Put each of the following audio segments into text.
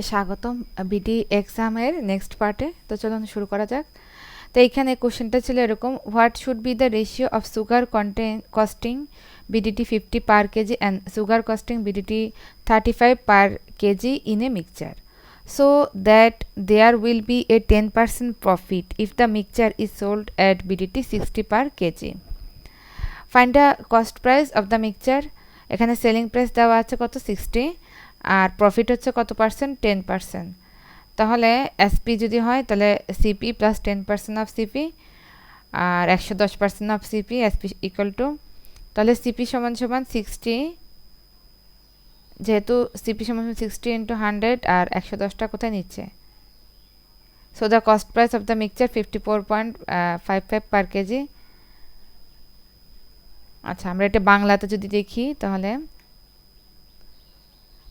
স্বাগতম বিডি এক্সামের নেক্সট পার্টে। তো চলুন শুরু করা যাক। তো এইখানে কোশ্চেনটা ছিল এরকম, what should be the ratio of sugar costing BDT 50 per KG and sugar costing BDT 35 per KG in a mixture, so that there will be a 10% profit if the mixture is sold at BDT 60 per kg. Find the cost price of the mixture. এখানে selling price দেওয়া আছে কত 60 আর profit হচ্ছে কত percent 10%। তাহলে SP যদি হয় তাহলে সিপি প্লাস 10% অফ সিপি আর 110% of CP SP equal to, তাহলে সিপি সমান সমান 60, যেহেতু সিপি সমান 60 ইন্টু 100 আর 110টা কোথায় নিচ্ছে, so the cost price of the mixture 54.55 per KG. আচ্ছা, আমরা এটা বাংলাতে যদি দেখি তাহলে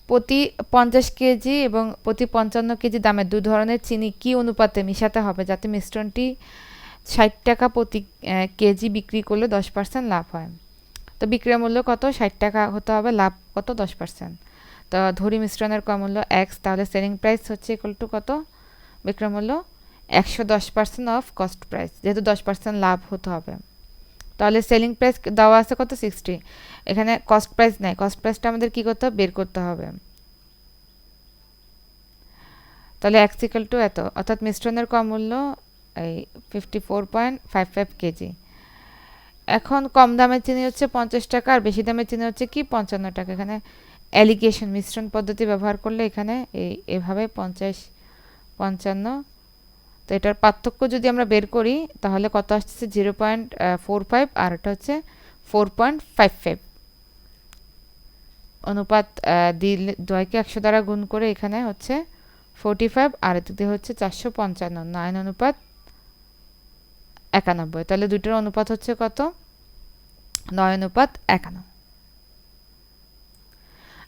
প্রতি 50 কেজি এবং প্রতি 55 কেজি দামের দু ধরনের চিনি কি অনুপাতে মিশাতে হবে যাতে মিশ্রণটি 60 টাকা প্রতি কেজি বিক্রি করলে 10% লাভ হয়। তো বিক্রয় মূল্য কত 60 টাকা হতে হবে, লাভ কত 10%। তো ধরি মিশ্রণের ক্রয় মূল্য এক্স, তাহলে সেলিং প্রাইস হচ্ছে ইকুয়াল টু কত, বিক্রয় মূল্য 110% অফ কস্ট প্রাইস, যেহেতু 10% লাভ হতে হবে। তাহলে সেলিং প্রাইস দেওয়া আছে কত 60, এখানে কস্ট প্রাইস নাই, কস্ট প্রাইসটা আমাদের কি করতে হবে বের করতে হবে। তাহলে এক্স ইকুয়াল টু এত, অর্থাৎ মিশ্রণের কম মূল্য এই 54.55 কেজি। এখন কম দামের চিনি হচ্ছে 50 টাকা আর বেশি দামের চিনি হচ্ছে কি 55 টাকা। এখানে অ্যালিগেশন মিশ্রণ পদ্ধতি ব্যবহার করলে এখানে এভাবে 50 55, তো এটার পার্থক্য যদি আমরা বের করি তাহলে কত আসছে 0.45 আর এটা হচ্ছে 4.55। অনুপাত দিলে দয়কে 100 দ্বারা গুণ করে এখানে হচ্ছে 45 আর এদিকে হচ্ছে 455, 9:91। তাহলে দুটোর অনুপাত হচ্ছে কত 9:91।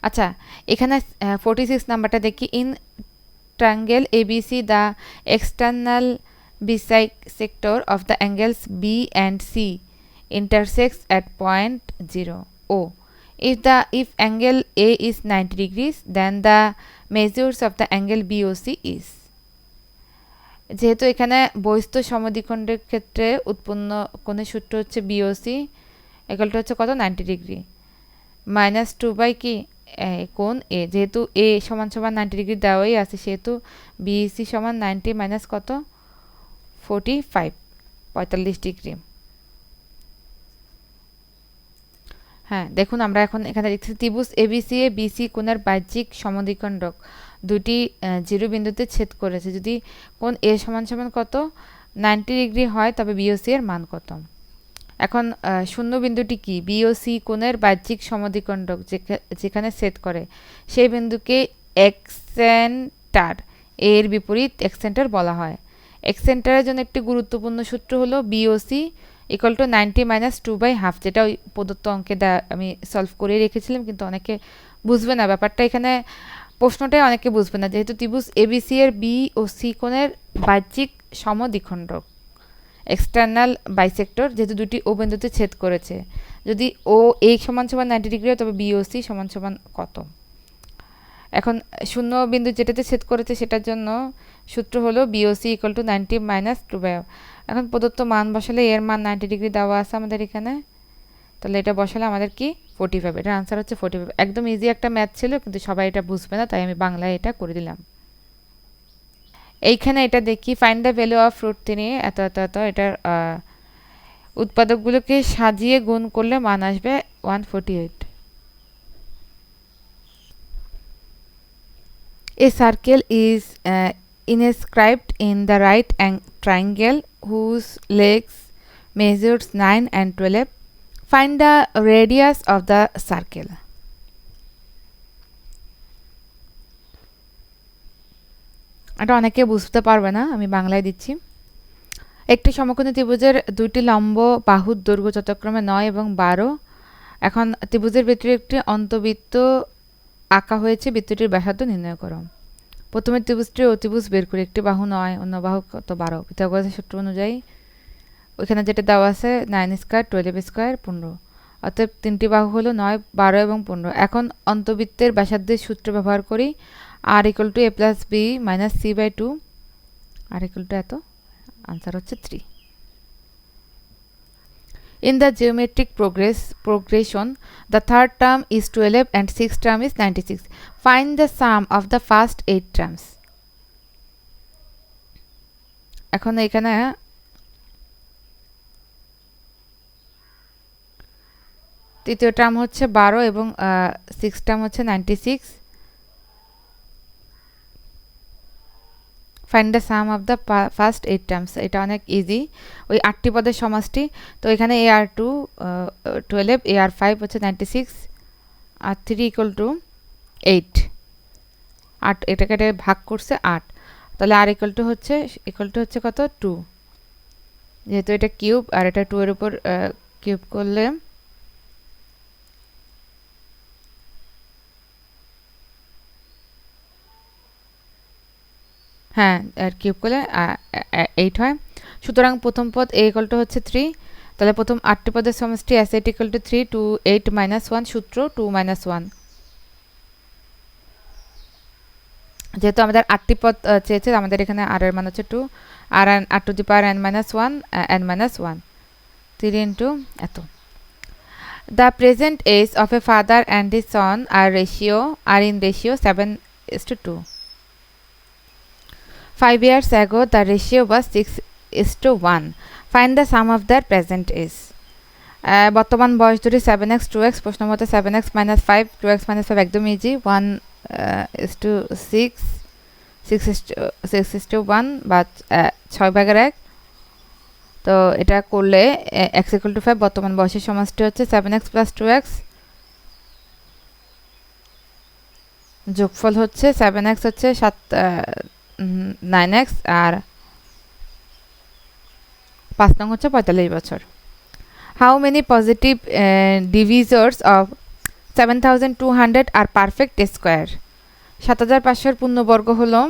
আচ্ছা, এখানে 46 নাম্বারটা দেখি, in triangle ABC the external bisector of the angles B and C intersects at point 0 O. If angle A is 90 degrees, then the measures of the angle BOC is. যেহেতু এখানে বহিস্থ সমদ্বিখণ্ডের ক্ষেত্রে উৎপন্ন কোণের সূত্র হচ্ছে বিওসি ইকুয়ালটা হচ্ছে কত 90 ডিগ্রি মাইনাস 2 বাই কি কোণ এ, যেহেতু এ সমান সমান 90 ডিগ্রি দেওয়াই আছে সেহেতু বিসি সমান 90 মাইনাস কত 45 ডিগ্রি। হ্যাঁ দেখুন, আমরা এখন এখানে দেখছি ত্রিভুজ এবিসি এ বিসি কোণের বাহ্যিক সমদ্বিখণ্ডক দুটি জিরো বিন্দুতে ছেদ করেছে। যদি কোণ এ সমান সমান কত 90 ডিগ্রি হয় তবে বিওসি এর মান কত। এখন শূন্য বিন্দুটি কি, বিওসি কোণের বাহ্যিক সমদ্বিখণ্ডক যেখানে ছেদ করে সেই বিন্দুকে এক্সেন্টার, এর বিপরীত এক্সেন্টার বলা হয়। এক্সেন্টারের জন্য একটি গুরুত্বপূর্ণ সূত্র হলো বিওসি ইকুয়াল টু 90 মাইনাস 2/2, যেটা ওই প্রদত্ত অঙ্কে আমি সলভ করে রেখেছিলাম, কিন্তু অনেকে বুঝবে না ব্যাপারটা, এখানে প্রশ্নটাই অনেকে বুঝবে না। যেহেতু ত্রিভুজ এবিসি এর বি ও সি কোণের বাহ্যিক সমদ্বিখণ্ডক এক্সটার্নাল বাইসেক্টর, যেহেতু দুটি ও বিন্দুতে ছেদ করেছে, যদি ও এ সমান সমান 90 ডিগ্রি হয় তবে বিওসি সমান সমান কত। এখন শূন্য বিন্দু যেটাতে ছেদ করেছে সেটার জন্য সূত্র হলো বিওসি ইকুয়াল টু 90 মাইনাস 2/2। এখন প্রদত্ত মান বসালে এর মান 90 ডিগ্রি দেওয়া আছে আমাদের এখানে, তাহলে এটা বসালে আমাদের কি 45, এটার আনসার হচ্ছে 45। একদম ইজি একটা ম্যাথ ছিল, কিন্তু সবাই এটা বুঝবে না, তাই আমি বাংলায় এটা করে দিলাম। এইখানে এটা দেখি, find the value of fruit 3 এত এত এত, এটার উৎপাদকগুলোকে সাজিয়ে গুণ করলে মান আসবে 148। A circle is inscribed in the right triangle whose legs measures 9 and 12. Find the radius of the circle. এটা অনেকে বুঝতে পারবে না, আমি বাংলায় দিচ্ছি। একটি সমকোণী ত্রিভুজের দুইটি লম্ব বাহুর দৈর্ঘ্য যথাক্রমে 9 এবং 12। এখন ত্রিভুজের ভিতরে একটি অন্তবৃত্ত আঁকা হয়েছে, বৃত্তটির ব্যাসার্ধ নির্ণয় করো। প্রথমে ত্রিভুজটির অতিভুজ বের করি, একটি বাহু 9 অন্য বাহু কত 12, পিথাগোরাসের সূত্র অনুযায়ী ওইখানে যেটা দেওয়া আছে 9 স্কয়ার 12 স্কয়ার 15, অতএব তিনটি বাহু হলো 9 12 এবং 15। এখন অন্তবৃত্তের ব্যাসার্ধের সূত্র ব্যবহার করি আর equal to a plus b minus c by two, আর ইকুয়াল টু এত, আনসার হচ্ছে 3। In the geometric progression, the third term is 12 and sixth term is 96. Find the sum of the first 8 terms. এখন এখানে তৃতীয় term হচ্ছে 12 এবং six term হচ্ছে 96। Find the some of the first 8 terms, এটা অনেক ইজি, ওই 8টি পদের সমাজটি। তো এখানে AR2 12, AR5 হচ্ছে 96, আর 3 ইকুয়াল টু 8, 8 এটাকে ভাগ করছে 8, তাহলে আর ইকুয়াল টু হচ্ছে কত 2, যেহেতু এটা কিউব আর এটা 2 এর উপর কিউব করলে হ্যাঁ আর কিউব করলে 8 হয়। সুতরাং প্রথম পদ a ইকুয়াল টু হচ্ছে 3, তাহলে প্রথম 8টি পদের সমষ্টি s8 ইকুয়াল টু 3 2 8 মাইনাস 1, সূত্র 2 মাইনাস 1। যেহেতু আমাদের 8টি পদ চেয়েছে, আমাদের এখানে r এর মান হচ্ছে 2, আর r to the power n minus 1, n minus 1, 3 into এত। The present age of a father and his son are in ratio 7:2. 5 years ago, the ratio was 6:1. Find the sum of their present age. বর্তমান বয়স দুটি 7x 2x, প্রশ্ন মতে 7x minus 5 2x minus 5 একদম easy, 1:6 6:1 বা 6/1। তো এটা করলে x equal to 5, বর্তমান বয়সের সমাজটি হচ্ছে 7x plus 2x, যোগফল হচ্ছে 7x হচ্ছে 9x, আর 5 নং হচ্ছে 45 বছর। How many positive divisors of 7200 are perfect square? 7500 পূর্ণবর্গ হলো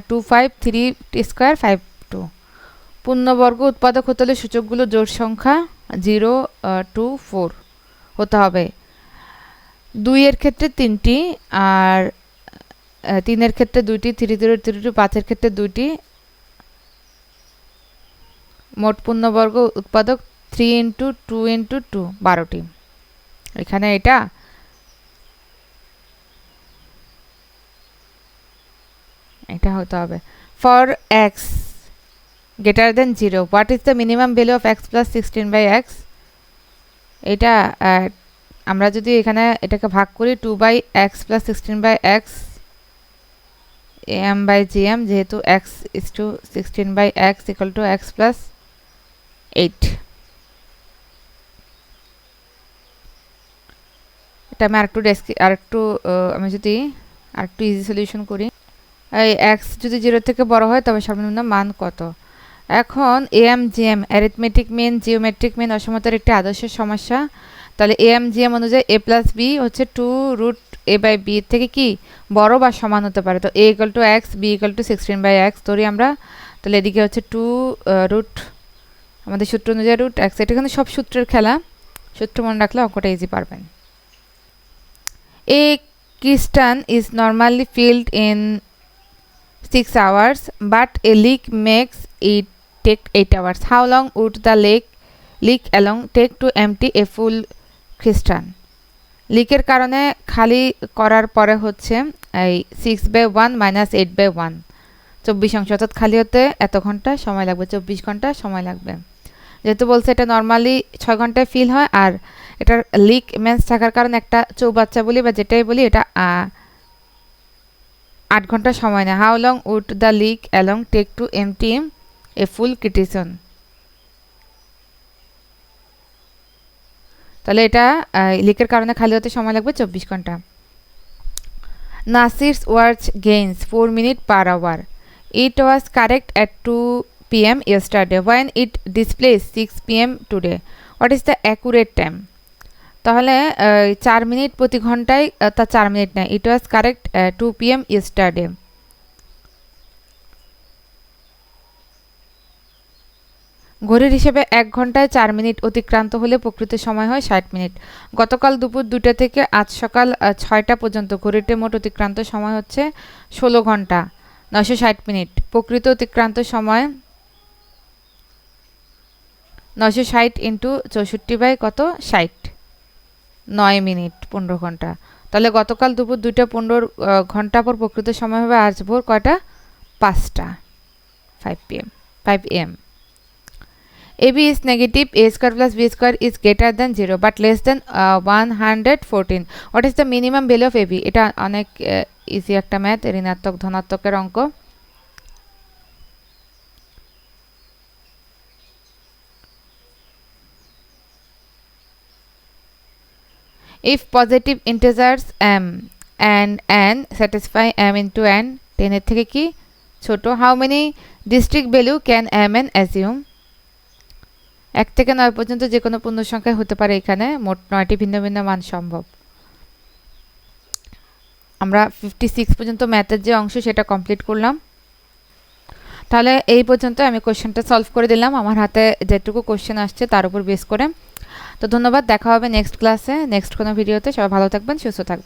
253 স্কয়ার 52। পূর্ণবর্গ উৎপাদক হতে হলে সূচকগুলো জোড় সংখ্যা 0 2 4 হতে হবে। 2 এর ক্ষেত্রে 3টি, আর 3 এর ক্ষেত্রে 2টি, 3 0 3 2, 5 এর ক্ষেত্রে 2টি। মোট পূর্ণবর্গ উৎপাদক 3 ইন্টু 2 ইন্টু 2 12টি। এখানে এটা হতে হবে। For x greater than 0, what is the minimum value of x plus 16/x? এটা আমরা যদি এখানে এটাকে ভাগ করি 2/x plus 16/x am/gm, যেহেতু x is to 16/x equal to x plus 8। এটা আমি আমি যদি আরেকটু ইজি সলিউশন করি, এই x যদি 0 থেকে বড় হয় তবে সর্বনিম্ন মান কত? এখন am/gm অ্যারিথমেটিক মিন জিওমেট্রিক মিন অসমতার একটি আদর্শ সমস্যা। তাহলে am/gm অনুযায়ী a plus b হচ্ছে 2√a/b থেকে কি বড় বা সমান হতে পারে। তো a equal to x, b equal to 16/x ধরি আমরা, তাহলে এদিকে হচ্ছে 2 রুট, আমাদের সূত্র অনুযায়ী রুট x। এটা কিন্তু সব সূত্রের খেলা, সূত্র মনে রাখলে অঙ্কটা ইজি পারবেন। A cistern is normally filled in 6 hours, but a leak makes it take 8 hours. How long would the leak alone take to empty a full cistern? লিকের কারণে খালি করার পরে হচ্ছে এই 6/1 minus 8/1, 24 অংশ, অর্থাৎ খালি হতে এত ঘন্টা সময় লাগবে, 24 ঘন্টা সময় লাগবে। যেহেতু বলছে এটা নর্মালি 6 ঘন্টায় ফিল হয়, আর এটার লিক ইমেন্স থাকার কারণে একটা চৌবাচ্চা বলি বা যেটাই বলি, এটা 8 ঘন্টা সময় নেয়। How long would the leak alone take to empty a full cistern? তাহলে এটা লিকের কারণে খালি হতে সময় লাগবে 24 ঘন্টা। Nasir's watch gains 4 minutes per hour. It was correct at 2 p.m. yesterday when it displays 6 p.m. today. What is the accurate time? তাহলে 4 minute প্রতি ঘন্টায়, তা 4 মিনিট না, it was correct 2 p.m. yesterday. ঘড়ির হিসেবে 1 ঘন্টায় 4 মিনিট অতিক্রান্ত হলে প্রকৃত সময় হয় 60 মিনিট। গতকাল দুপুর 2টা থেকে আজ সকাল 6টা পর্যন্ত ঘড়িতে মোট অতিক্রান্ত সময় হচ্ছে 16 ঘন্টা 960 মিনিট। প্রকৃত অতিক্রান্ত সময় 960 ইন্টু 64 বাই কত 60, 9 মিনিট 15 ঘন্টা। তাহলে গতকাল দুপুর 2টা 15 ঘন্টা পর প্রকৃত সময় হবে আজ ভোর কয়টা 5টা 5 pm 5 am। AB is negative, a square plus b square is greater than 0 but less than 114. What is the minimum value of AB? এটা অনেক ইজি একটা ম্যাথ, ঋণাত্মক ধনাত্মকের অঙ্ক। If positive integers m and n satisfy m into n, 10 এর থেকে কি ছোট, how many distinct value can m n assume? 1 থেকে 9 পর্যন্ত যে কোনো পূর্ণ সংখ্যা হতে পারে, এখানে মোট 9টি ভিন্ন ভিন্ন মান সম্ভব। আমরা 56 পর্যন্ত ম্যাথের যে অংশ সেটা কমপ্লিট করলাম। তাহলে এই পর্যন্ত আমি কোশ্চেনটা সলভ করে দিলাম আমার হাতে যেটুকু কোশ্চেন আসছে তার উপর বেস করে। তো ধন্যবাদ, দেখা হবে নেক্সট ক্লাসে, নেক্সট কোনো ভিডিওতে। সবাই ভালো থাকবেন, সুস্থ থাকবেন।